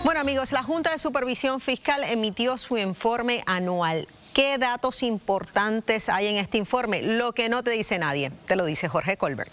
Bueno, amigos, la Junta de Supervisión Fiscal emitió su informe anual. ¿Qué datos importantes hay en este informe? Lo que no te dice nadie, te lo dice Jorge Colbert.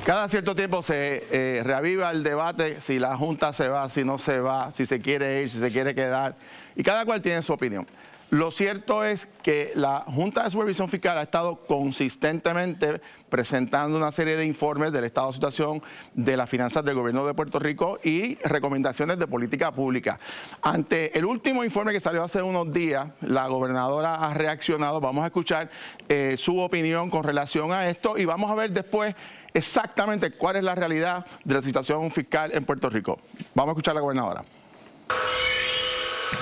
Cada cierto tiempo se reaviva el debate si la Junta se va, si no se va, si se quiere ir, si se quiere quedar, y cada cual tiene su opinión. Lo cierto es que la Junta de Supervisión Fiscal ha estado consistentemente presentando una serie de informes del estado de situación de las finanzas del gobierno de Puerto Rico y recomendaciones de política pública. Ante el último informe que salió hace unos días, la gobernadora ha reaccionado. Vamos a escuchar su opinión con relación a esto y vamos a ver después exactamente cuál es la realidad de la situación fiscal en Puerto Rico. Vamos a escuchar a la gobernadora.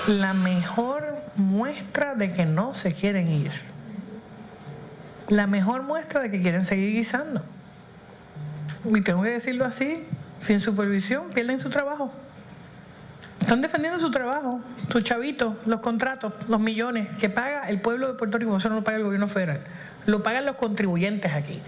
La mejor muestra de que no se quieren ir. La mejor muestra de que quieren seguir guisando. Y tengo que decirlo así, sin supervisión pierden su trabajo. Están defendiendo su trabajo, sus chavitos, los contratos, los millones que paga el pueblo de Puerto Rico. Eso no lo paga el gobierno federal, lo pagan los contribuyentes aquí.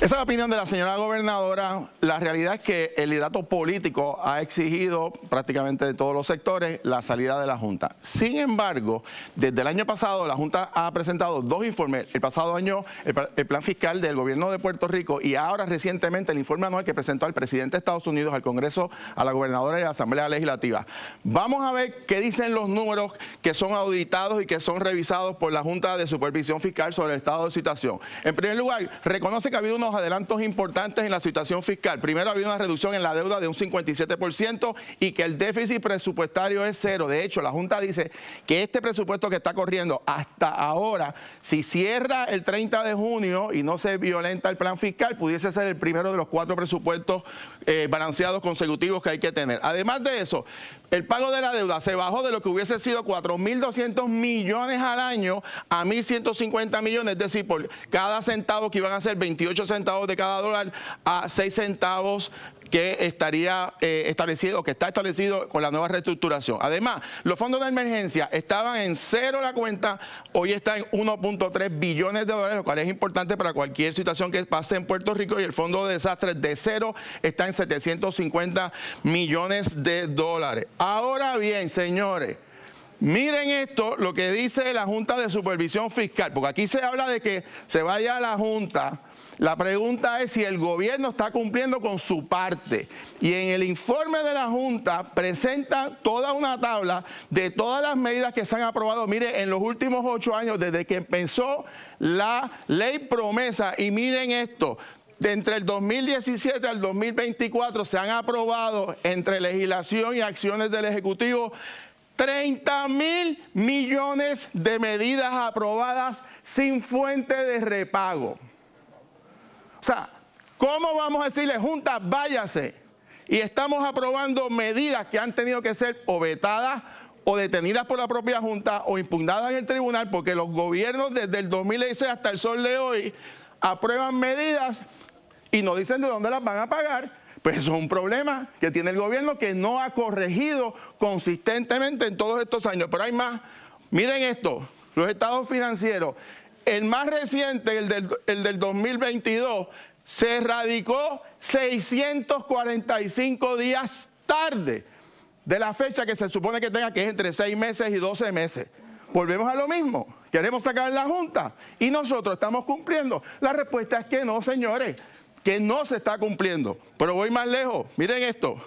Esa es la opinión de la señora gobernadora. La realidad es que el liderato político ha exigido prácticamente de todos los sectores la salida de la Junta. Sin embargo, desde el año pasado la Junta ha presentado dos informes. El pasado año el plan fiscal del gobierno de Puerto Rico y ahora recientemente el informe anual que presentó al presidente de Estados Unidos, al Congreso, a la gobernadora y a la Asamblea Legislativa. Vamos a ver qué dicen los números que son auditados y que son revisados por la Junta de Supervisión Fiscal sobre el estado de situación. En primer lugar, reconoce que ha habido unos adelantos importantes en la situación fiscal. Primero, ha habido una reducción en la deuda de un 57% y que el déficit presupuestario es cero. De hecho, la Junta dice que este presupuesto que está corriendo hasta ahora, si cierra el 30 de junio y no se violenta el plan fiscal, pudiese ser el primero de los 4 presupuestos balanceados consecutivos que hay que tener. Además de eso, el pago de la deuda se bajó de lo que hubiese sido 4.200 millones al año a 1.150 millones, es decir, por cada centavo que iban a ser 28 centavos de cada dólar a 6 centavos que estaría establecido, que está establecido con la nueva reestructuración. Además, los fondos de emergencia estaban en cero la cuenta, hoy está en 1.3 billones de dólares, lo cual es importante para cualquier situación que pase en Puerto Rico, y el fondo de desastres de cero está en 750 millones de dólares. Ahora bien, señores, miren esto, lo que dice la Junta de Supervisión Fiscal, porque aquí se habla de que se vaya a la Junta. La pregunta es si el gobierno está cumpliendo con su parte. Y en el informe de la Junta presenta toda una tabla de todas las medidas que se han aprobado. Mire, en los últimos 8 años, desde que empezó la ley promesa, y miren esto, de entre el 2017 al 2024 se han aprobado entre legislación y acciones del Ejecutivo 30.000 millones de medidas aprobadas sin fuente de repago. O sea, ¿cómo vamos a decirle, Junta, váyase? Y estamos aprobando medidas que han tenido que ser o vetadas o detenidas por la propia Junta o impugnadas en el tribunal, porque los gobiernos desde el 2016 hasta el sol de hoy aprueban medidas y no dicen de dónde las van a pagar. Pues eso es un problema que tiene el gobierno, que no ha corregido consistentemente en todos estos años. Pero hay más. Miren esto, los estados financieros. El más reciente, el del 2022, se radicó 645 días tarde de la fecha que se supone que tenga, que es entre 6 meses y 12 meses. Volvemos a lo mismo. Queremos sacar la Junta y nosotros estamos cumpliendo. La respuesta es que no, señores, que no se está cumpliendo. Pero voy más lejos. Miren esto.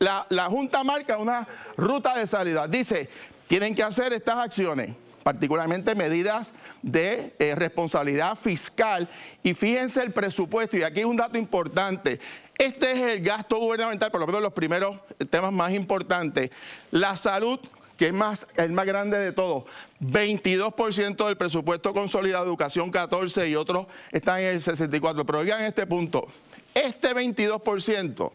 La Junta marca una ruta de salida. Dice, tienen que hacer estas acciones, particularmente medidas de responsabilidad fiscal. Y fíjense el presupuesto, y aquí hay un dato importante. Este es el gasto gubernamental, por lo menos los primeros temas más importantes. La salud, que es el más grande de todos, 22% del presupuesto consolidado, educación 14% y otros están en el 64%. Pero oigan este punto, este 22%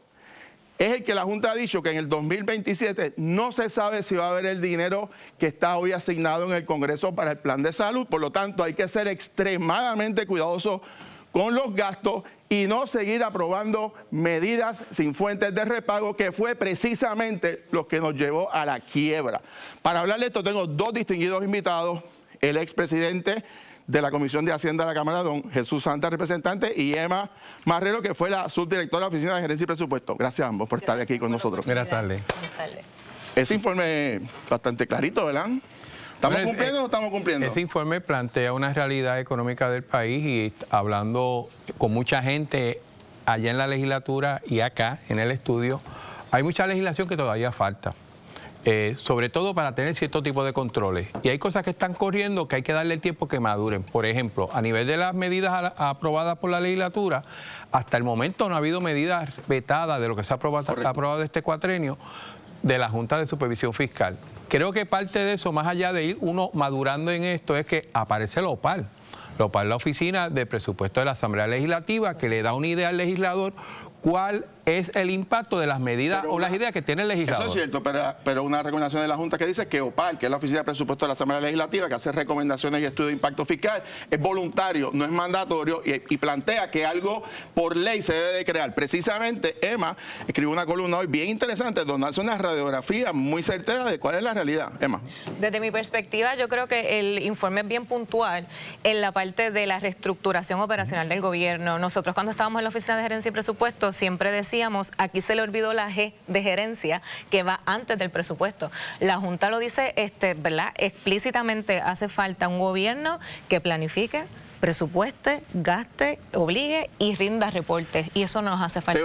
es el que la Junta ha dicho que en el 2027 no se sabe si va a haber el dinero que está hoy asignado en el Congreso para el plan de salud. Por lo tanto, hay que ser extremadamente cuidadosos con los gastos y no seguir aprobando medidas sin fuentes de repago, que fue precisamente lo que nos llevó a la quiebra. Para hablar de esto tengo 2 distinguidos invitados. el expresidente de la Comisión de Hacienda de la Cámara, don Jesús Santa, representante, y Emma Marrero, que fue la subdirectora de la Oficina de Gerencia y Presupuesto. Gracias a ambos por estar aquí con nosotros. Buenas tardes. Ese informe es bastante clarito, ¿verdad? ¿Estamos cumpliendo o no estamos cumpliendo? Ese informe plantea una realidad económica del país y hablando con mucha gente allá en la legislatura y acá en el estudio, hay mucha legislación que todavía falta. Sobre todo para tener cierto tipo de controles. Y hay cosas que están corriendo que hay que darle el tiempo que maduren. Por ejemplo, a nivel de las medidas aprobadas por la legislatura, hasta el momento no ha habido medidas vetadas de lo que se ha aprobado este cuatrenio de la Junta de Supervisión Fiscal. Creo que parte de eso, más allá de ir uno madurando en esto, es que aparece la OPAL. La OPAL, la Oficina de Presupuesto de la Asamblea Legislativa, que le da una idea al legislador cuál es el impacto de las medidas o las ideas que tiene el legislador. Eso es cierto, pero una recomendación de la Junta que dice que OPAL, que es la Oficina de Presupuesto de la Asamblea Legislativa, que hace recomendaciones y estudios de impacto fiscal, es voluntario, no es mandatorio y plantea que algo por ley se debe de crear. Precisamente Emma escribió una columna hoy bien interesante donde hace una radiografía muy certera de cuál es la realidad. Emma. Desde mi perspectiva, yo creo que el informe es bien puntual en la parte de la reestructuración operacional del gobierno. Nosotros cuando estábamos en la Oficina de Gerencia y Presupuesto siempre decíamos, aquí se le olvidó la G de gerencia que va antes del presupuesto. La Junta lo dice, ¿verdad? Explícitamente hace falta un gobierno que planifique, presupueste, gaste, obligue y rinda reportes. Y eso no nos hace falta.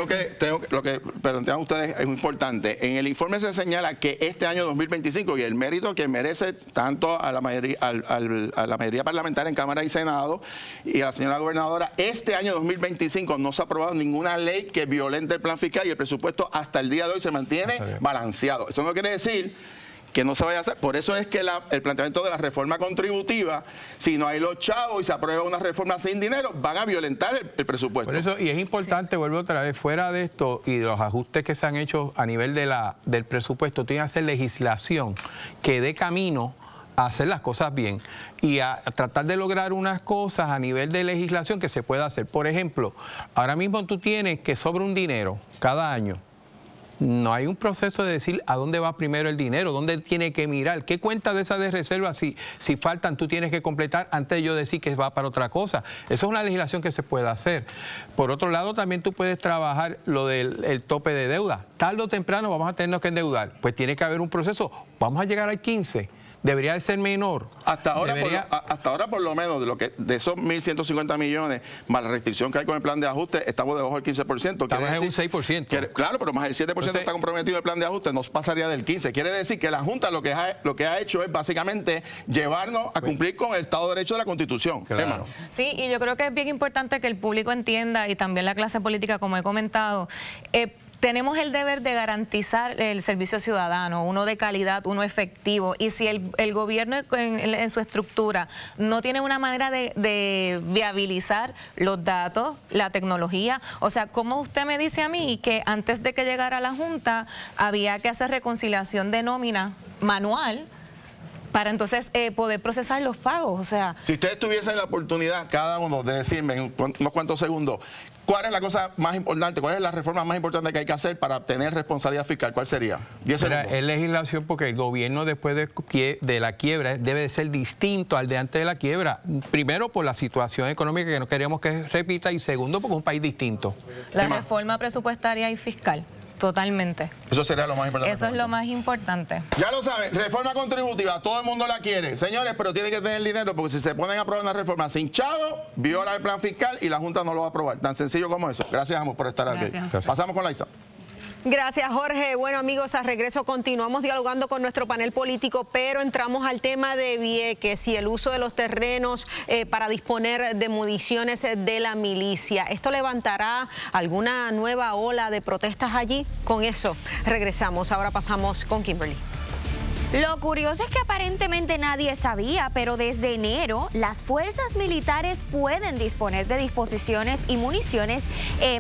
Lo que plantean ustedes es importante. En el informe se señala que este año 2025, y el mérito que merece tanto a la mayoría, a la mayoría parlamentaria en Cámara y Senado y a la señora gobernadora, este año 2025 no se ha aprobado ninguna ley que violente el plan fiscal y el presupuesto hasta el día de hoy se mantiene balanceado. Eso no quiere decir que no se vaya a hacer. Por eso es que el planteamiento de la reforma contributiva, si no hay los chavos y se aprueba una reforma sin dinero, van a violentar el presupuesto. Por eso, y es importante, vuelvo otra vez, fuera de esto y de los ajustes que se han hecho a nivel del presupuesto, tiene que hacer legislación que dé camino a hacer las cosas bien y a tratar de lograr unas cosas a nivel de legislación que se pueda hacer. Por ejemplo, ahora mismo tú tienes que sobre un dinero cada año. No hay un proceso de decir a dónde va primero el dinero, dónde tiene que mirar, qué cuenta de esas de reserva, si faltan tú tienes que completar antes de yo decir que va para otra cosa. Eso es una legislación que se puede hacer. Por otro lado, también tú puedes trabajar lo del tope de deuda. Tarde o temprano vamos a tenernos que endeudar. Pues tiene que haber un proceso. Vamos a llegar al 15%. Debería de ser menor. Hasta ahora, por lo menos, de esos 1.150 millones, más la restricción que hay con el plan de ajuste, estamos debajo del 15%. Estamos en un 6%. Claro, pero más el 7% entonces, está comprometido el plan de ajuste, no pasaría del 15%. Quiere decir que la Junta lo que ha hecho es básicamente llevarnos a cumplir con el Estado de Derecho de la Constitución. Claro. Sí, y yo creo que es bien importante que el público entienda, y también la clase política, como he comentado, tenemos el deber de garantizar el servicio ciudadano, uno de calidad, uno efectivo. Y si el gobierno en su estructura no tiene una manera de viabilizar los datos, la tecnología, o sea, ¿cómo usted me dice a mí que antes de que llegara a la Junta había que hacer reconciliación de nómina manual para entonces poder procesar los pagos? O sea, si ustedes tuviesen la oportunidad, cada uno, de decirme en unos cuantos segundos, ¿cuál es la cosa más importante? ¿Cuál es la reforma más importante que hay que hacer para obtener responsabilidad fiscal? ¿Cuál sería? 10 segundos. Es legislación porque el gobierno después de la quiebra debe de ser distinto al de antes de la quiebra. Primero, por la situación económica que no queremos que repita y segundo, porque es un país distinto. La reforma presupuestaria y fiscal. Totalmente. Eso sería lo más importante. Eso es lo más importante. Ya lo saben, reforma contributiva, todo el mundo la quiere. Señores, pero tiene que tener dinero porque si se ponen a aprobar una reforma sin chavo, viola el plan fiscal y la Junta no lo va a aprobar. Tan sencillo como eso. Gracias, Amos, por estar aquí. Gracias. Pasamos con Laisa. Gracias, Jorge. Bueno, amigos, a regreso continuamos dialogando con nuestro panel político, pero entramos al tema de Vieques y el uso de los terrenos para disponer de municiones de la milicia. ¿Esto levantará alguna nueva ola de protestas allí? Con eso regresamos. Ahora pasamos con Kimberly. Lo curioso es que aparentemente nadie sabía, pero desde enero las fuerzas militares pueden disponer de disposiciones y municiones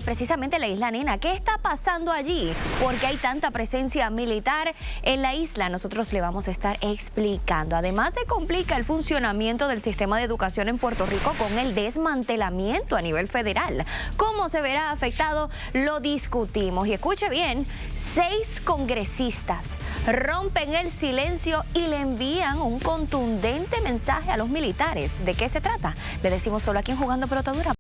precisamente en la isla Nena. ¿Qué está pasando allí? ¿Por qué hay tanta presencia militar en la isla? Nosotros le vamos a estar explicando. Además, se complica el funcionamiento del sistema de educación en Puerto Rico con el desmantelamiento a nivel federal. ¿Cómo se verá afectado? Lo discutimos. Y escuche bien, 6 congresistas rompen el silencio silencio y le envían un contundente mensaje a los militares. ¿De qué se trata? Le decimos solo aquí en Jugando Pelota Dura.